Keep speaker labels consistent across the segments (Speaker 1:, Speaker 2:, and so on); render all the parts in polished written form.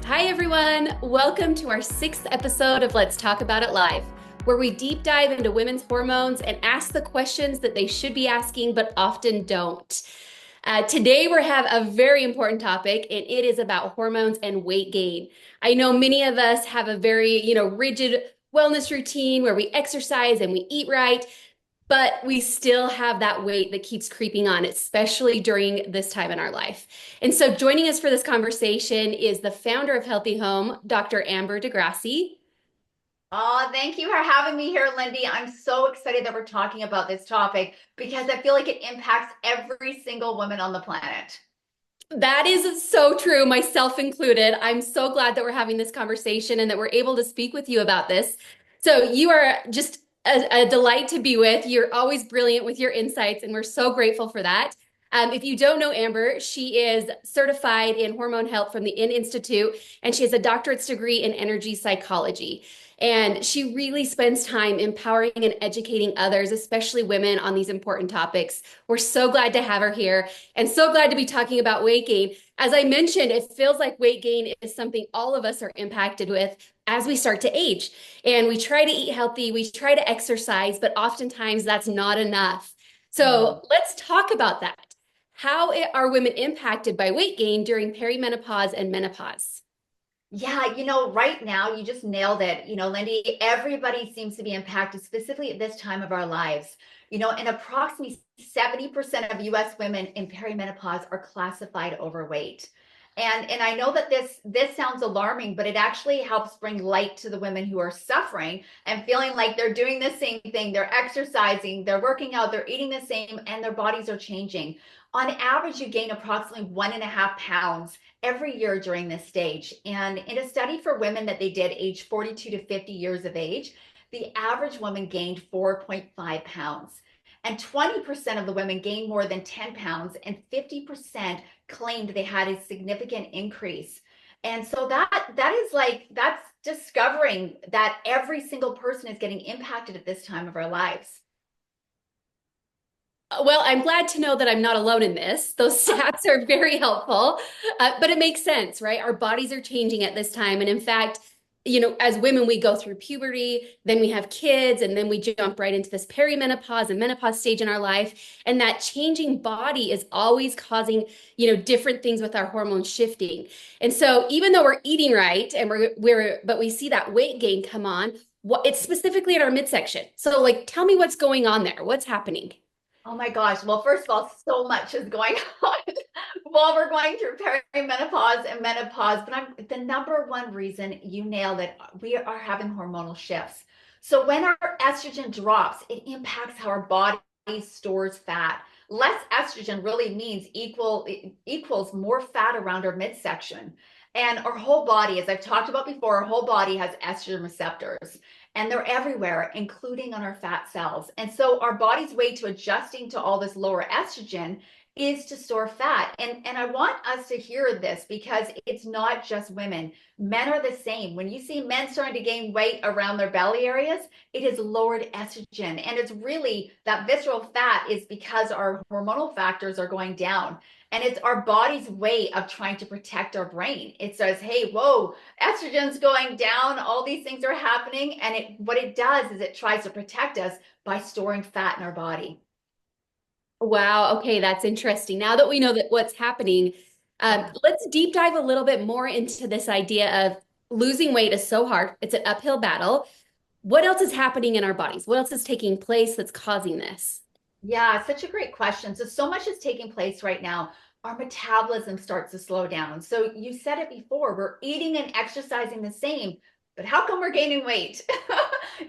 Speaker 1: Hi, everyone. Welcome to our sixth episode of Let's Talk About It Live, where we deep dive into women's hormones and ask the questions that they should be asking but often don't. Today, we have a very important topic, and it is about hormones and weight gain. I know many of us have a very, rigid wellness routine where we exercise and we eat right, but we still have that weight that keeps creeping on, especially during this time in our life. And so, joining us for this conversation is the founder of Healthy Home, Dr. Amber DeGrassi.
Speaker 2: Oh, thank you for having me here, Lindy. I'm so excited that we're talking about this topic because I feel like it impacts every single woman on the planet.
Speaker 1: That is so true, myself included. I'm so glad that we're having this conversation and that we're able to speak with you about this. So, you are just a delight to be with. You're always brilliant with your insights, and we're so grateful for that. If you don't know Amber, she is certified in hormone health from the In Institute, and she has a doctorate's degree in energy psychology. And she really spends time empowering and educating others, especially women, on these important topics. We're so glad to have her here and so glad to be talking about weight gain. As I mentioned, it feels like weight gain is something all of us are impacted with as we start to age. And we try to eat healthy, we try to exercise, but oftentimes that's not enough.
Speaker 2: Mhm.
Speaker 1: So let's talk about that. How are women impacted by weight gain during perimenopause and menopause?
Speaker 2: Yeah, right now you just nailed it. Lindy, everybody seems to be impacted, specifically at this time of our lives. And approximately 70% of US women in perimenopause are classified overweight. And I know that this sounds alarming, but it actually helps bring light to the women who are suffering and feeling like they're doing the same thing. They're exercising, they're working out, they're eating the same, and their bodies are changing. On average, you gain approximately 1.5 pounds every year during this stage. And in a study for women that they did age 42 to 50 years of age, the average woman gained 4.5 pounds. And 20% of the women gained more than 10 pounds, and 50% claimed they had a significant increase. And so that's discovering that every single person is getting impacted at this time of our lives.
Speaker 1: Well, I'm glad to know that I'm not alone in this. Those stats are very helpful, but it makes sense, right? Our bodies are changing at this time. And in fact, as women, we go through puberty, then we have kids, and then we jump right into this perimenopause and menopause stage in our life. And that changing body is always causing, different things with our hormones shifting. And so even though we're eating right and but we see that weight gain come on, it's specifically in our midsection. So like, tell me what's going on there. What's happening?
Speaker 2: Oh my gosh. Well, first of all, so much is going on while we're going through perimenopause and menopause. But the number one reason, you nailed it, we are having hormonal shifts. So when our estrogen drops, it impacts how our body stores fat. Less estrogen really means equals more fat around our midsection. And our whole body, as I've talked about before, our whole body has estrogen receptors, and they're everywhere, including on our fat cells. And so our body's way to adjusting to all this lower estrogen is to store fat. And I want us to hear this because it's not just women. Men are the same. When you see men starting to gain weight around their belly areas, it is lowered estrogen. And it's really that visceral fat is because our hormonal factors are going down. And it's our body's way of trying to protect our brain. It says, hey, whoa, estrogen's going down, all these things are happening, and what it does is it tries to protect us by storing fat in our body.
Speaker 1: Wow. Okay, that's interesting. Now that we know that what's happening,
Speaker 2: Yeah.
Speaker 1: let's deep dive a little bit more into this idea of losing weight is so hard. It's an uphill battle. What else is happening in our bodies? What else is taking place that's causing this?
Speaker 2: Yeah, such a great question. So much is taking place right now. Our metabolism starts to slow down. So you said it before, we're eating and exercising the same, but how come we're gaining weight?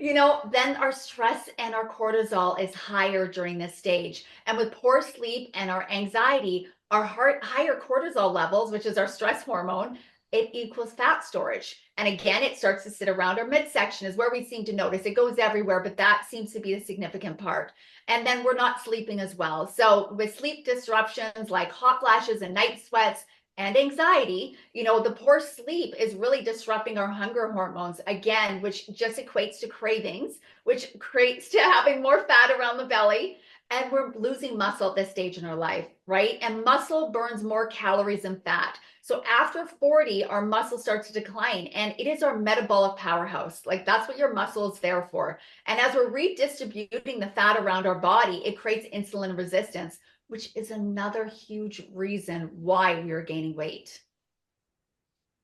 Speaker 2: Then our stress and our cortisol is higher during this stage. And with poor sleep and our anxiety, our heart higher cortisol levels, which is our stress hormone, it equals fat storage. And again, it starts to sit around our midsection is where we seem to notice. It goes everywhere, but that seems to be the significant part. And then we're not sleeping as well. So with sleep disruptions like hot flashes and night sweats and anxiety, the poor sleep is really disrupting our hunger hormones again, which just equates to cravings, which creates to having more fat around the belly. And we're losing muscle at this stage in our life, right? And muscle burns more calories than fat. So after 40, our muscle starts to decline, and it is our metabolic powerhouse. Like that's what your muscle is there for. And as we're redistributing the fat around our body, it creates insulin resistance, which is another huge reason why we are gaining weight.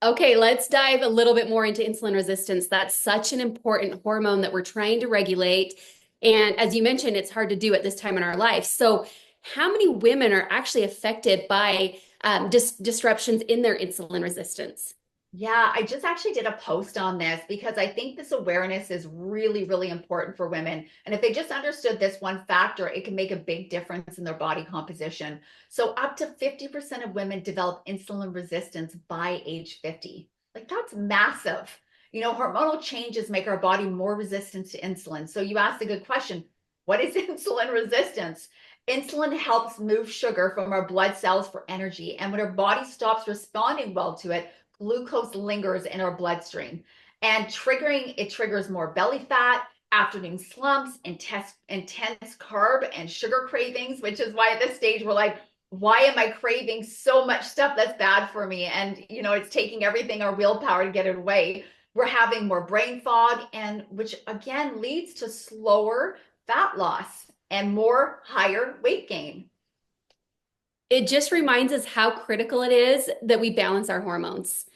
Speaker 1: Okay, let's dive a little bit more into insulin resistance. That's such an important hormone that we're trying to regulate. And as you mentioned, it's hard to do at this time in our life. So, how many women are actually affected by disruptions in their insulin resistance?
Speaker 2: Yeah, I just actually did a post on this because I think this awareness is really, really important for women. And if they just understood this one factor, it can make a big difference in their body composition. So, up to 50% of women develop insulin resistance by age 50. Like, that's massive. You know, hormonal changes make our body more resistant to insulin. So, you asked a good question. What is insulin resistance? Insulin helps move sugar from our blood cells for energy. And when our body stops responding well to it, glucose lingers in our bloodstream and it triggers more belly fat, afternoon slumps, intense carb and sugar cravings, which is why at this stage we're like, why am I craving so much stuff that's bad for me? And, you know, it's taking everything, our willpower to get it away. We're having more brain fog, and which again leads to slower fat loss and more higher weight gain.
Speaker 1: It just reminds us how critical it is that we balance our hormones.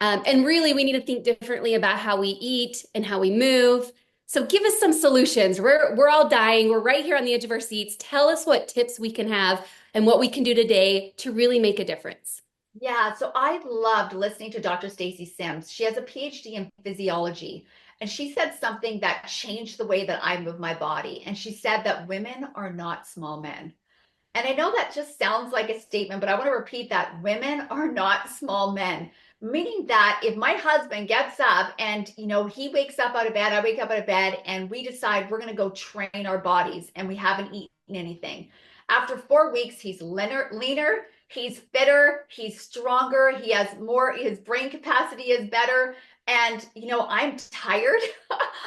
Speaker 1: And really, we need to think differently about how we eat and how we move. So give us some solutions. We're all dying. We're right here on the edge of our seats. Tell us what tips we can have and what we can do today to really make a difference.
Speaker 2: Yeah, so I loved listening to Dr. Stacy Sims. She has a PhD in physiology, and she said something that changed the way that I move my body. And she said that women are not small men. And I know that just sounds like a statement, but I want to repeat that women are not small men. Meaning that if my husband gets up and, you know, he wakes up out of bed, I wake up out of bed, and we decide we're going to go train our bodies and we haven't eaten anything. After 4 weeks, he's leaner, he's fitter, he's stronger, he has more, his brain capacity is better. And, you know, I'm tired,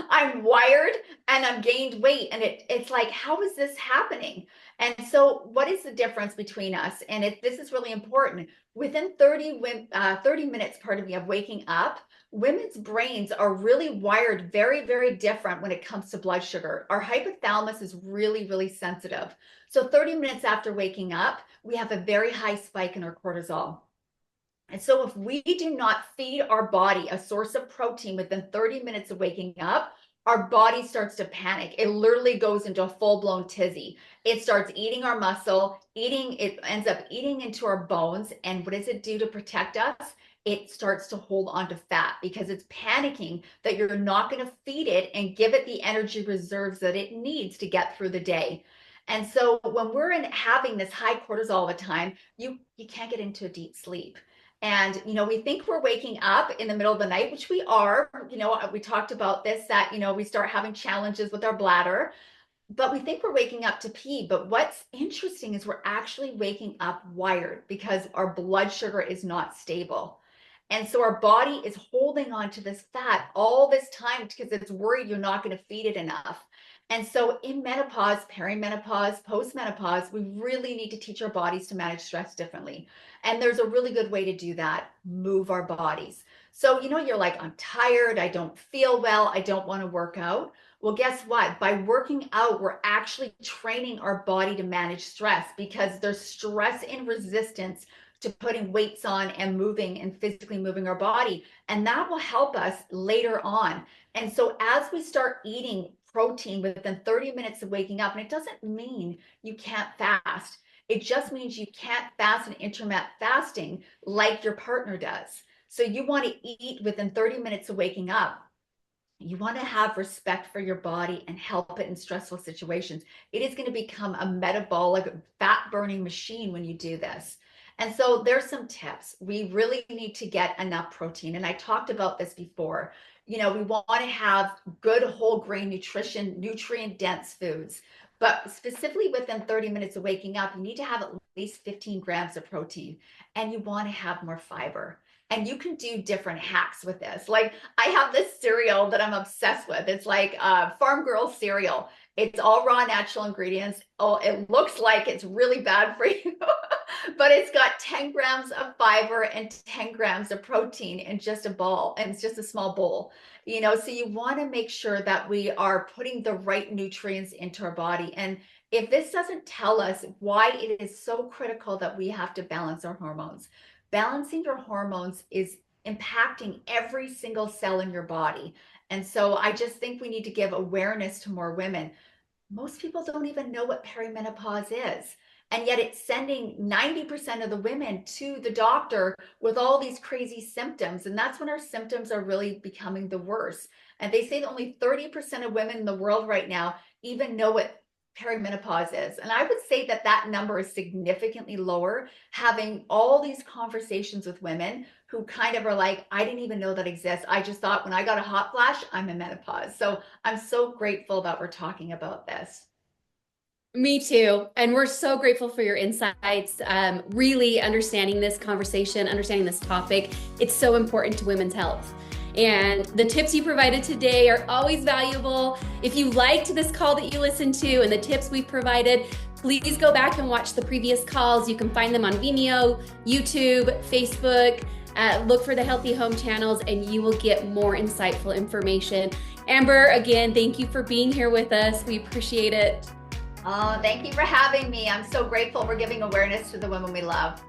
Speaker 2: I'm wired, and I'm gained weight. And it's like, how is this happening? And so, what is the difference between us? And this is really important. Within 30 minutes, pardon me, of waking up, women's brains are really wired very, very different when it comes to blood sugar. Our hypothalamus is really, really sensitive. So, 30 minutes after waking up, we have a very high spike in our cortisol. And so, if we do not feed our body a source of protein within 30 minutes of waking up, our body starts to panic. It literally goes into a full blown tizzy. It starts eating our muscle, it ends up eating into our bones. And what does it do to protect us? It starts to hold on to fat because it's panicking that you're not going to feed it and give it the energy reserves that it needs to get through the day. And so when we're having this high cortisol all the time, you can't get into a deep sleep. And, you know, we think we're waking up in the middle of the night, which we are. You know, we talked about this, that, you know, we start having challenges with our bladder, but we think we're waking up to pee. But what's interesting is we're actually waking up wired because our blood sugar is not stable. And so our body is holding on to this fat all this time because it's worried you're not going to feed it enough. And so in menopause, perimenopause, postmenopause, we really need to teach our bodies to manage stress differently. And there's a really good way to do that: move our bodies. So, you know, you're like, I'm tired, I don't feel well, I don't want to work out. Well, guess what? By working out, we're actually training our body to manage stress because there's stress and resistance to putting weights on and moving and physically moving our body. And that will help us later on. And so as we start eating protein within 30 minutes of waking up, and it doesn't mean you can't fast. It just means you can't fast an intermittent fasting like your partner does. So you want to eat within 30 minutes of waking up. You want to have respect for your body and help it in stressful situations. It is going to become a metabolic fat burning machine when you do this. And so there's some tips. We really need to get enough protein. And I talked about this before. You know, we want to have good whole grain nutrition, nutrient dense foods. But specifically within 30 minutes of waking up, you need to have at least 15 grams of protein, and you want to have more fiber. And you can do different hacks with this. Like I have this cereal that I'm obsessed with. It's like Farm Girl cereal. It's all raw natural ingredients. Oh, it looks like it's really bad for you, but it's got 10 grams of fiber and 10 grams of protein in just a bowl, and it's just a small bowl. So you want to make sure that we are putting the right nutrients into our body. And if this doesn't tell us why it is so critical that we have to balance our hormones, balancing your hormones is impacting every single cell in your body. And so I just think we need to give awareness to more women. Most people don't even know what perimenopause is. And yet it's sending 90% of the women to the doctor with all these crazy symptoms. And that's when our symptoms are really becoming the worst. And they say that only 30% of women in the world right now even know what perimenopause is. And I would say that that number is significantly lower, having all these conversations with women who kind of are like, I didn't even know that exists. I just thought when I got a hot flash, I'm in menopause. So I'm so grateful that we're talking about this.
Speaker 1: Me too. And we're so grateful for your insights, really understanding this conversation, understanding this topic. It's so important to women's health. And the tips you provided today are always valuable. If you liked this call that you listened to and the tips we provided, please go back and watch the previous calls. You can find them on Vimeo, YouTube, Facebook. Look for the Healthy Home channels and you will get more insightful information. Amber, again, thank you for being here with us. We appreciate it.
Speaker 2: Oh, thank you for having me. I'm so grateful for giving awareness to the women we love.